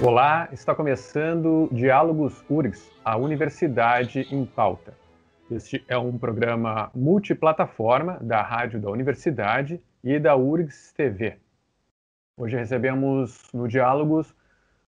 Olá, está começando Diálogos URGS, a Universidade em Pauta. Este é um programa multiplataforma da Rádio da Universidade e da URGS TV. Hoje recebemos no Diálogos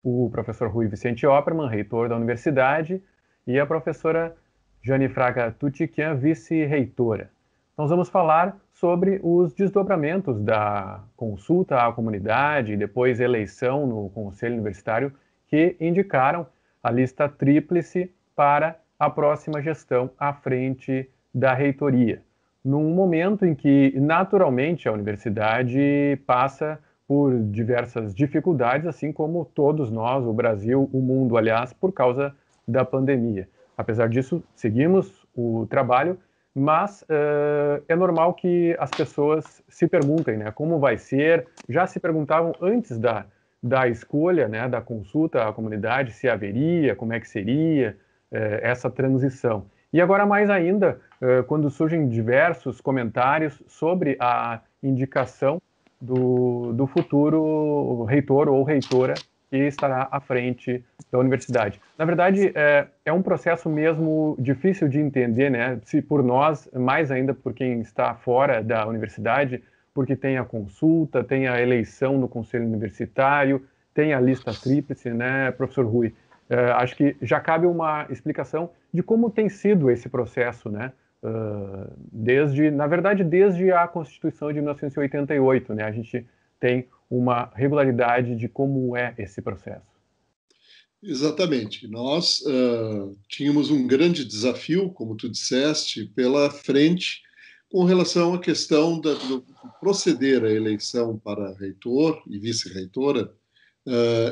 o professor Rui Vicente Oppermann, reitor da Universidade, e a professora Jane Fraga Tutiquian, vice-reitora. Nós vamos falar sobre os desdobramentos da consulta à comunidade e depois eleição no Conselho Universitário que indicaram a lista tríplice para a próxima gestão à frente da reitoria, num momento em que, naturalmente, a universidade passa por diversas dificuldades, assim como todos nós, o Brasil, o mundo, aliás, por causa da pandemia. Apesar disso, seguimos o trabalho, mas é normal que as pessoas se perguntem, né, como vai ser. Já se perguntavam antes da escolha, né, da consulta à comunidade, se haveria, como é que seria essa transição. E agora mais ainda, quando surgem diversos comentários sobre a indicação do futuro reitor ou reitora que estará à frente da universidade. Na verdade, é um processo mesmo difícil de entender, né? Se por nós, mais ainda por quem está fora da universidade, porque tem a consulta, tem a eleição no conselho universitário, tem a lista tríplice, né, professor Rui? Acho que já cabe uma explicação de como tem sido esse processo, né? Na verdade, desde a Constituição de 1988, né? A gente tem uma regularidade de como é esse processo. Exatamente. Nós tínhamos um grande desafio, como tu disseste, pela frente com relação à questão do proceder à eleição para reitor e vice-reitora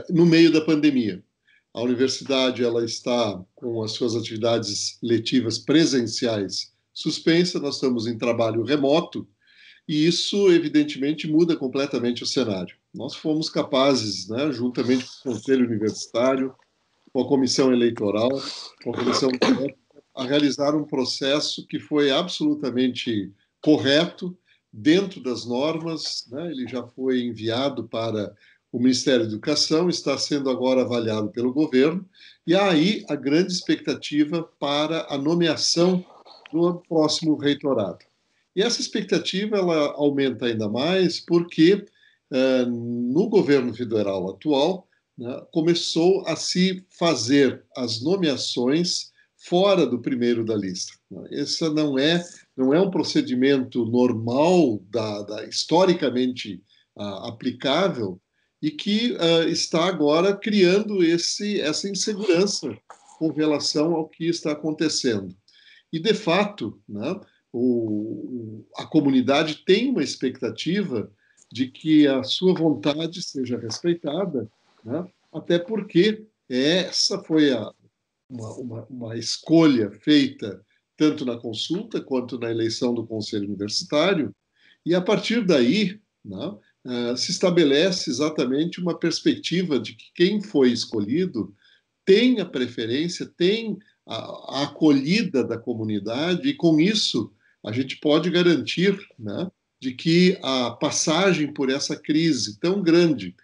no meio da pandemia. A universidade ela está com as suas atividades letivas presenciais suspensas, nós estamos em trabalho remoto, e isso, evidentemente, muda completamente o cenário. Nós fomos capazes, né, juntamente com o Conselho Universitário, com a Comissão Eleitoral, com a Comissão Técnica, a realizar um processo que foi absolutamente correto, dentro das normas, né? Ele já foi enviado para o Ministério da Educação, está sendo agora avaliado pelo governo, e há aí a grande expectativa para a nomeação do próximo reitorado. E essa expectativa ela aumenta ainda mais porque no governo federal atual, né, começou a se fazer as nomeações fora do primeiro da lista. Esse não é um procedimento normal, historicamente aplicável, e que está agora criando essa insegurança com relação ao que está acontecendo. E, de fato, né, a comunidade tem uma expectativa de que a sua vontade seja respeitada, né, até porque essa foi uma escolha feita tanto na consulta quanto na eleição do Conselho Universitário, e a partir daí, né, se estabelece exatamente uma perspectiva de que quem foi escolhido tem a preferência, tem a acolhida da comunidade, e com isso a gente pode garantir, né, de que a passagem por essa crise tão grande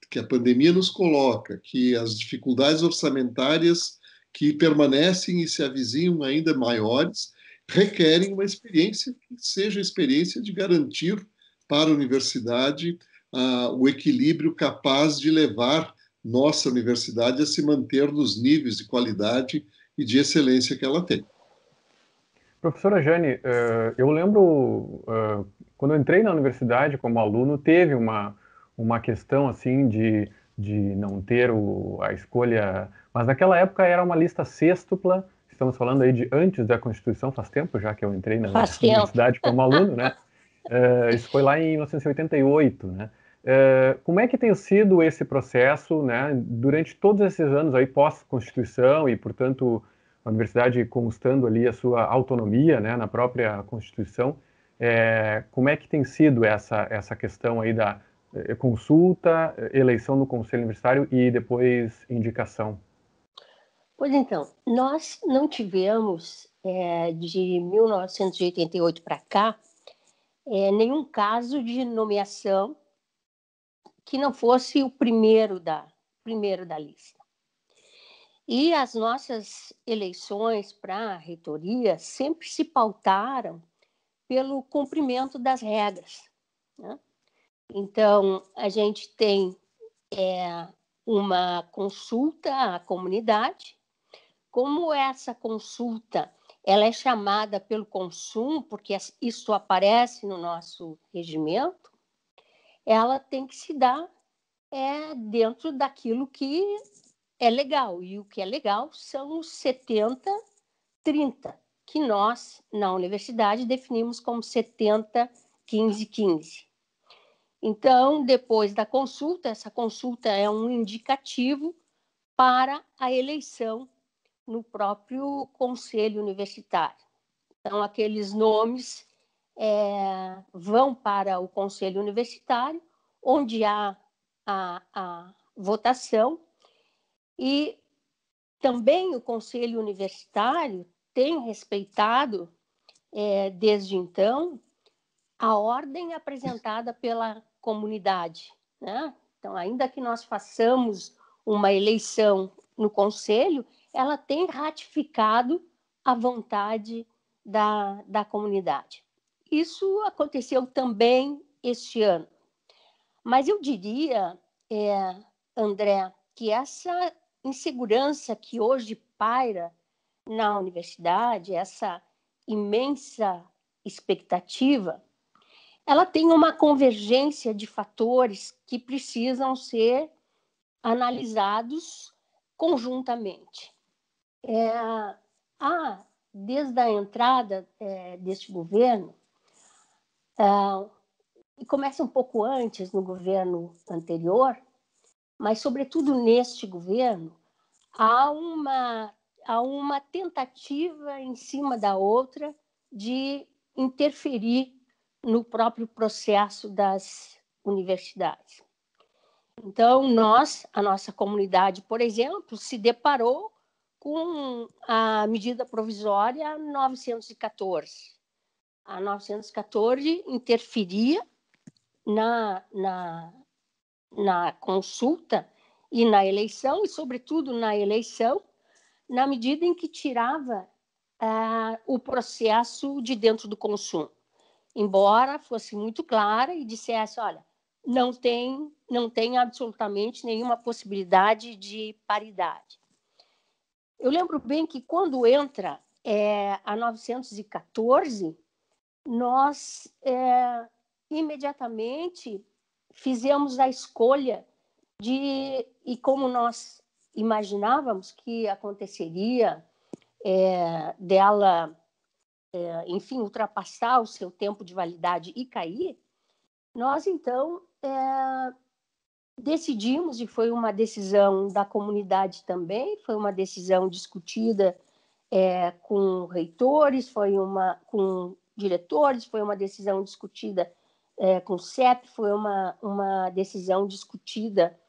que a pandemia nos coloca, que as dificuldades orçamentárias que permanecem e se avizinham ainda maiores, requerem uma experiência que seja a experiência de garantir para a universidade o equilíbrio capaz de levar nossa universidade a se manter nos níveis de qualidade e de excelência que ela tem. Professora Jane, eu lembro, quando eu entrei na universidade como aluno, teve uma questão assim de não ter a escolha, mas naquela época era uma lista sextupla. Estamos falando aí de antes da Constituição, faz tempo já que eu entrei na universidade como aluno, né? Isso foi lá em 1988, né? Como é que tem sido esse processo, né, durante todos esses anos aí pós-Constituição e, portanto, a universidade constando ali a sua autonomia, né, na própria Constituição? Como é que tem sido essa questão aí da consulta, eleição no Conselho Universitário e depois indicação? Pois então, nós não tivemos, de 1988 para cá, nenhum caso de nomeação que não fosse o primeiro da lista. E as nossas eleições para a reitoria sempre se pautaram pelo cumprimento das regras, né? Então, a gente tem uma consulta à comunidade. Como essa consulta ela é chamada pelo consumo, porque isso aparece no nosso regimento, ela tem que se dar dentro daquilo que é legal. E o que é legal são os 70-30, que nós, na universidade, definimos como 70-15-15. Então, depois da consulta, essa consulta é um indicativo para a eleição no próprio conselho universitário. Então, aqueles nomes vão para o conselho universitário, onde há a votação, e também o conselho universitário tem respeitado, desde então, a ordem apresentada pela comunidade, né? Então, ainda que nós façamos uma eleição no conselho, ela tem ratificado a vontade da comunidade. Isso aconteceu também este ano. Mas eu diria, André, que essa insegurança que hoje paira na universidade, essa imensa expectativa, ela tem uma convergência de fatores que precisam ser analisados conjuntamente. Desde a entrada deste governo, e começa um pouco antes, no governo anterior, mas, sobretudo, neste governo, há uma tentativa em cima da outra de interferir no próprio processo das universidades. Então, a nossa comunidade, por exemplo, se deparou com a medida provisória 914. A 914 interferia na consulta e na eleição, e, sobretudo, na eleição, na medida em que tirava o processo de dentro do consumo. Embora fosse muito clara e dissesse, olha, não tem absolutamente nenhuma possibilidade de paridade. Eu lembro bem que quando entra a 914, nós imediatamente fizemos a escolha e como nós imaginávamos que aconteceria dela, enfim, ultrapassar o seu tempo de validade e cair, nós, então, decidimos, e foi uma decisão da comunidade também, foi uma decisão discutida com reitores, com diretores, foi uma decisão discutida com o CEP, foi uma decisão discutida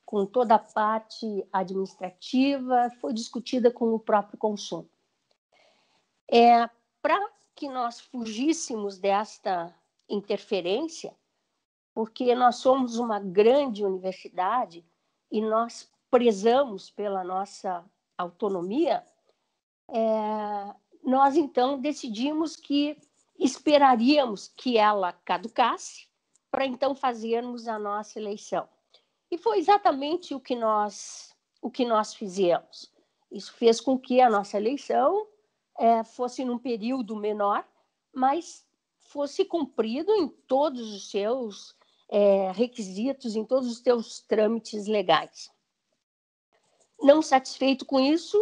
com toda a parte administrativa, foi discutida com o próprio consumo. Para que nós fugíssemos desta interferência, porque nós somos uma grande universidade e nós prezamos pela nossa autonomia, nós, então, decidimos que esperaríamos que ela caducasse para, então, fazermos a nossa eleição. E foi exatamente o que nós fizemos. Isso fez com que a nossa eleição fosse num período menor, mas fosse cumprido em todos os seus requisitos, em todos os seus trâmites legais. Não satisfeito com isso,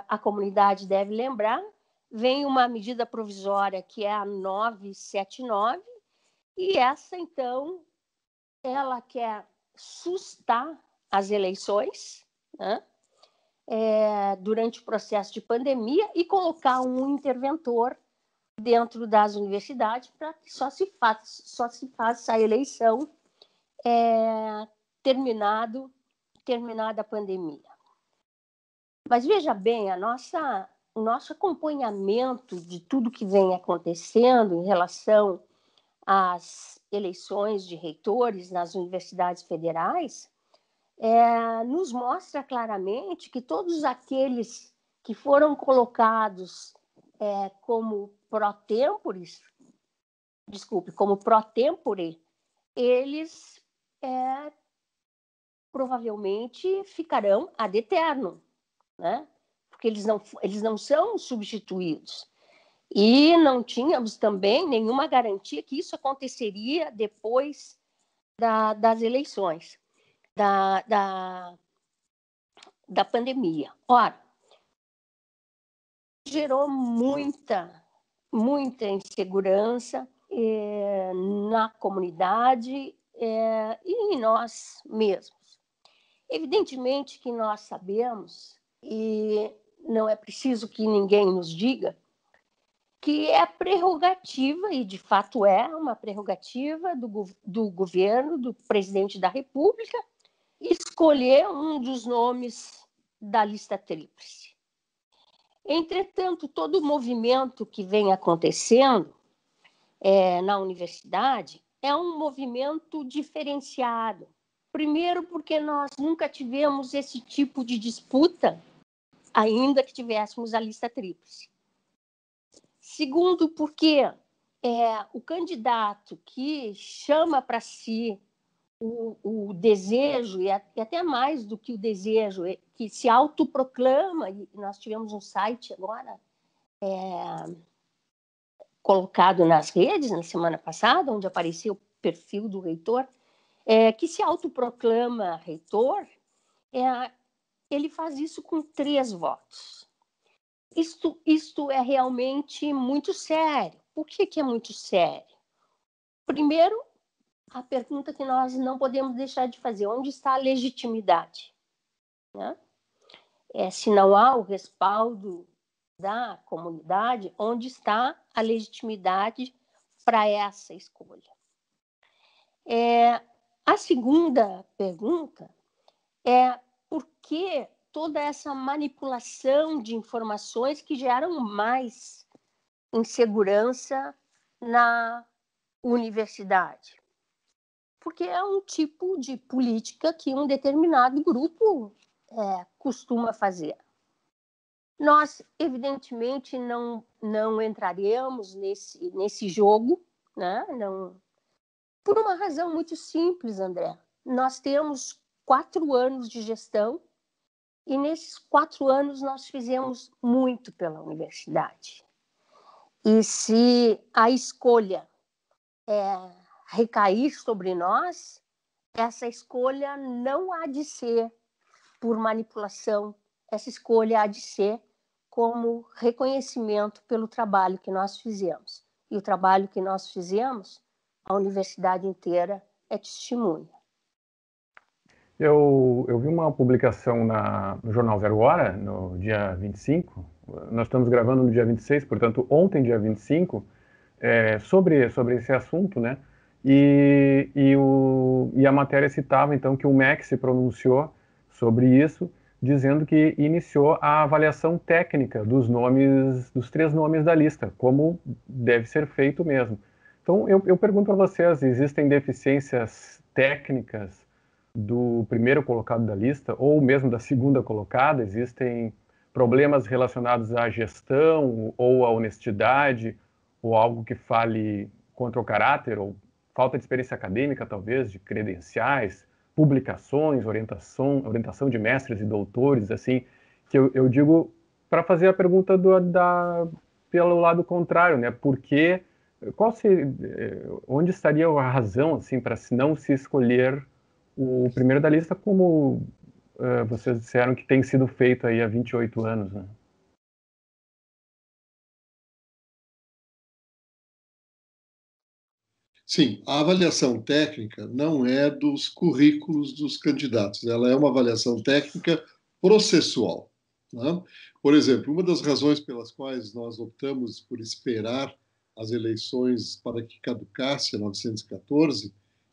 a comunidade deve lembrar, vem uma medida provisória que é a 979, e essa, então, ela quer sustar as eleições, né, durante o processo de pandemia e colocar um interventor dentro das universidades para que só se faça a eleição terminada a pandemia. Mas veja bem, a nossa o nosso acompanhamento de tudo que vem acontecendo em relação às eleições de reitores nas universidades federais, nos mostra claramente que todos aqueles que foram colocados como como pro tempore, eles provavelmente ficarão ad eternum, né? Porque eles não são substituídos. E não tínhamos também nenhuma garantia que isso aconteceria depois das eleições, da pandemia. Ora, gerou muita insegurança na comunidade e em nós mesmos. Evidentemente que nós sabemos, e não é preciso que ninguém nos diga, que é prerrogativa, e de fato é uma prerrogativa do governo, do presidente da República, escolher um dos nomes da lista tríplice. Entretanto, todo o movimento que vem acontecendo na universidade é um movimento diferenciado. Primeiro, porque nós nunca tivemos esse tipo de disputa, ainda que tivéssemos a lista tríplice. Segundo, porque o candidato que chama para si o desejo, e até mais do que o desejo, que se autoproclama, e nós tivemos um site agora colocado nas redes na semana passada, onde apareceu o perfil do reitor, que se autoproclama reitor, ele faz isso com 3 votos. Isto é realmente muito sério. Por que é muito sério? Primeiro, a pergunta que nós não podemos deixar de fazer: onde está a legitimidade? Né? Se não há o respaldo da comunidade, onde está a legitimidade para essa escolha? A segunda pergunta é por que toda essa manipulação de informações que geram mais insegurança na universidade? Porque é um tipo de política que um determinado grupo costuma fazer. Nós, evidentemente, não entraremos nesse jogo, né? Não, por uma razão muito simples, André. Nós temos 4 anos de gestão e nesses 4 anos nós fizemos muito pela universidade. E se a escolha recair sobre nós, essa escolha não há de ser por manipulação, essa escolha há de ser como reconhecimento pelo trabalho que nós fizemos. E o trabalho que nós fizemos, a universidade inteira é testemunha. Eu vi uma publicação no Jornal Zero Hora, no dia 25, nós estamos gravando no dia 26, portanto, ontem, dia 25, sobre esse assunto, né? E a matéria citava, então, que o MEC se pronunciou sobre isso, dizendo que iniciou a avaliação técnica dos 3 nomes da lista, como deve ser feito mesmo. Então, eu pergunto a vocês, existem deficiências técnicas do primeiro colocado da lista, ou mesmo da segunda colocada? Existem problemas relacionados à gestão, ou à honestidade, ou algo que fale contra o caráter, ou falta de experiência acadêmica, talvez, de credenciais, publicações, orientação de mestres e doutores, assim, que eu digo para fazer a pergunta pelo lado contrário, né? Onde estaria a razão, assim, para não se escolher o primeiro da lista, como vocês disseram que tem sido feito aí há 28 anos, né? Sim, a avaliação técnica não é dos currículos dos candidatos, ela é uma avaliação técnica processual, né? Por exemplo, uma das razões pelas quais nós optamos por esperar as eleições para que caducasse a 914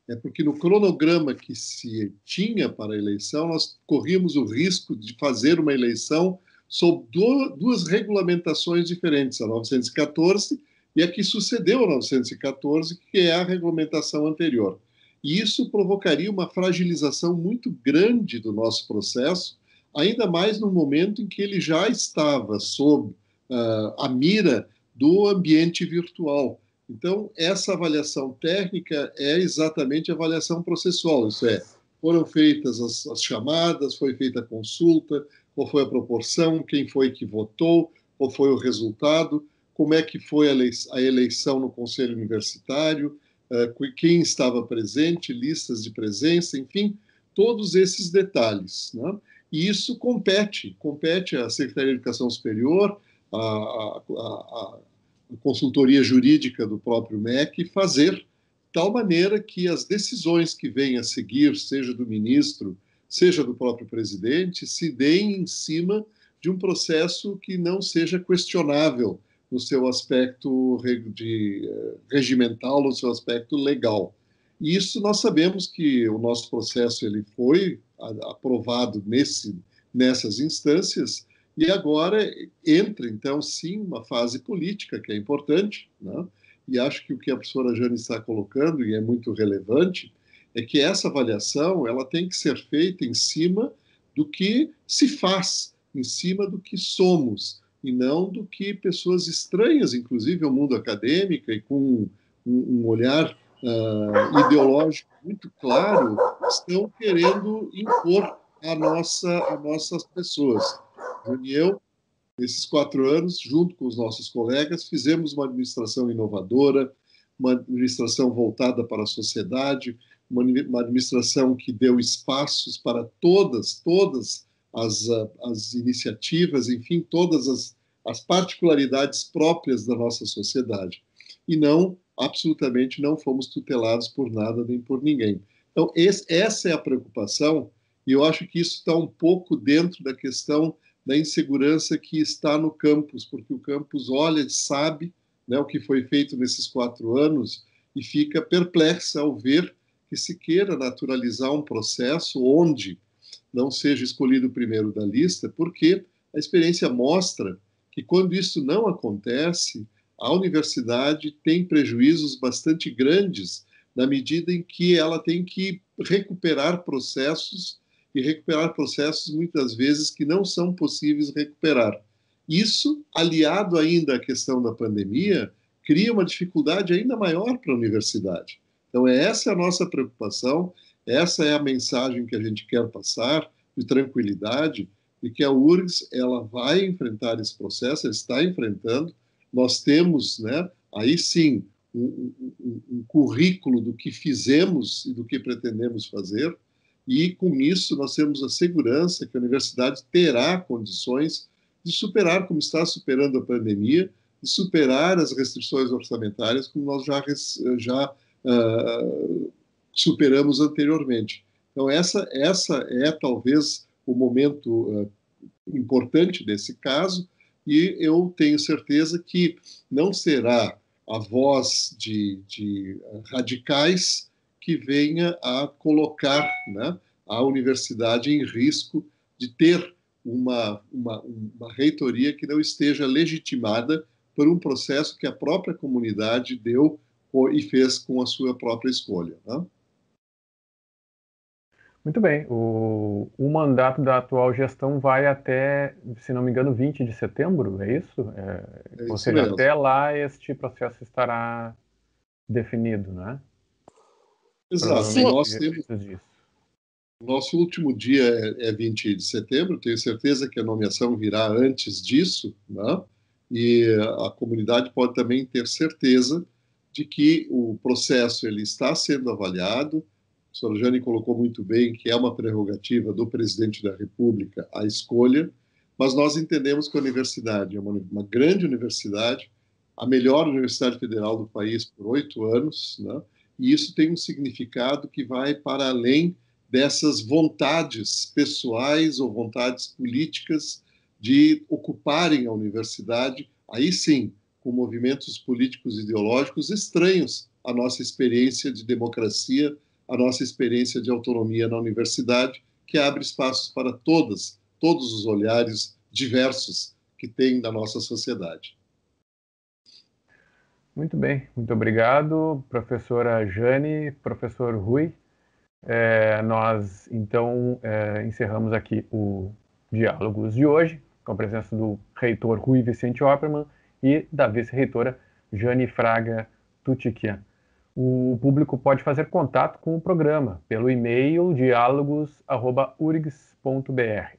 é porque no cronograma que se tinha para a eleição, nós corríamos o risco de fazer uma eleição sob duas regulamentações diferentes, a 914 e a que sucedeu a 914, que é a regulamentação anterior. E isso provocaria uma fragilização muito grande do nosso processo, ainda mais no momento em que ele já estava sob a mira do ambiente virtual. Então, essa avaliação técnica é exatamente a avaliação processual, isso é, foram feitas as chamadas, foi feita a consulta, qual foi a proporção, quem foi que votou, qual foi o resultado, como é que foi a eleição no Conselho Universitário, quem estava presente, listas de presença, enfim, todos esses detalhes, né? E isso compete à Secretaria de Educação Superior, a consultoria jurídica do próprio MEC, fazer de tal maneira que as decisões que venham a seguir, seja do ministro, seja do próprio presidente, se deem em cima de um processo que não seja questionável no seu aspecto regimental, no seu aspecto legal. E isso nós sabemos que o nosso processo ele foi aprovado nessas instâncias e agora entra, então, sim, uma fase política que é importante, né? E acho que o que a professora Jane está colocando, e é muito relevante, é que essa avaliação ela tem que ser feita em cima do que se faz, em cima do que somos, e não do que pessoas estranhas, inclusive ao mundo acadêmico, e com um olhar ideológico muito claro, estão querendo impor a nossas pessoas. E eu, nesses 4 anos, junto com os nossos colegas, fizemos uma administração inovadora, uma administração voltada para a sociedade, uma administração que deu espaços para todas as iniciativas, enfim, todas as particularidades próprias da nossa sociedade. E absolutamente não fomos tutelados por nada nem por ninguém. Então, essa é a preocupação, e eu acho que isso está um pouco dentro da questão da insegurança que está no campus, porque o campus olha, sabe, né, o que foi feito nesses 4 anos e fica perplexo ao ver que se queira naturalizar um processo onde não seja escolhido o primeiro da lista, porque a experiência mostra que quando isso não acontece, a universidade tem prejuízos bastante grandes na medida em que ela tem que recuperar processos muitas vezes que não são possíveis recuperar. Isso, aliado ainda à questão da pandemia, cria uma dificuldade ainda maior para a universidade. Então, essa é a nossa preocupação, essa é a mensagem que a gente quer passar, de tranquilidade, e que a URGS ela vai enfrentar esse processo, ela está enfrentando. Nós temos, né, aí sim, um currículo do que fizemos e do que pretendemos fazer, e com isso nós temos a segurança que a universidade terá condições de superar, como está superando a pandemia, de superar as restrições orçamentárias, como nós já superamos anteriormente. Então, essa é talvez o momento importante desse caso, e eu tenho certeza que não será a voz de radicais que venha a colocar, né, a universidade em risco de ter uma reitoria que não esteja legitimada por um processo que a própria comunidade deu e fez com a sua própria escolha, né? Muito bem. O mandato da atual gestão vai até, se não me engano, 20 de setembro, é isso? Ou Isso seja, mesmo. até lá este processo estará definido, né? Exato. Nós temos Disso. nosso último dia é 20 de setembro, tenho certeza que a nomeação virá antes disso, né? E a comunidade pode também ter certeza de que o processo ele está sendo avaliado. A senhora Jane colocou muito bem que é uma prerrogativa do presidente da República a escolha, mas nós entendemos que a universidade é uma grande universidade, a melhor universidade federal do país por 8 anos, né? E isso tem um significado que vai para além dessas vontades pessoais ou vontades políticas de ocuparem a universidade, aí sim, com movimentos políticos e ideológicos estranhos à nossa experiência de democracia, à nossa experiência de autonomia na universidade, que abre espaços para todos os olhares diversos que tem na nossa sociedade. Muito bem, muito obrigado, professora Jane, professor Rui. Nós, então, encerramos aqui o Diálogos de hoje, com a presença do reitor Rui Vicente Oppermann e da vice-reitora Jane Fraga Tutiquian. O público pode fazer contato com o programa pelo e-mail dialogos@urgs.br.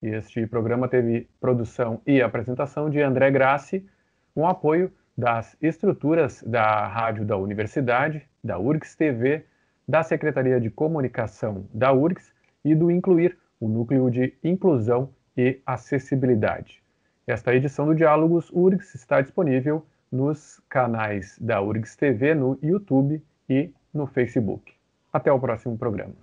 Este programa teve produção e apresentação de André Grassi, com apoio das estruturas da Rádio da Universidade, da URGS TV, da Secretaria de Comunicação da URGS e do Incluir, o Núcleo de Inclusão e Acessibilidade. Esta edição do Diálogos URGS está disponível nos canais da URGS TV no YouTube e no Facebook. Até o próximo programa.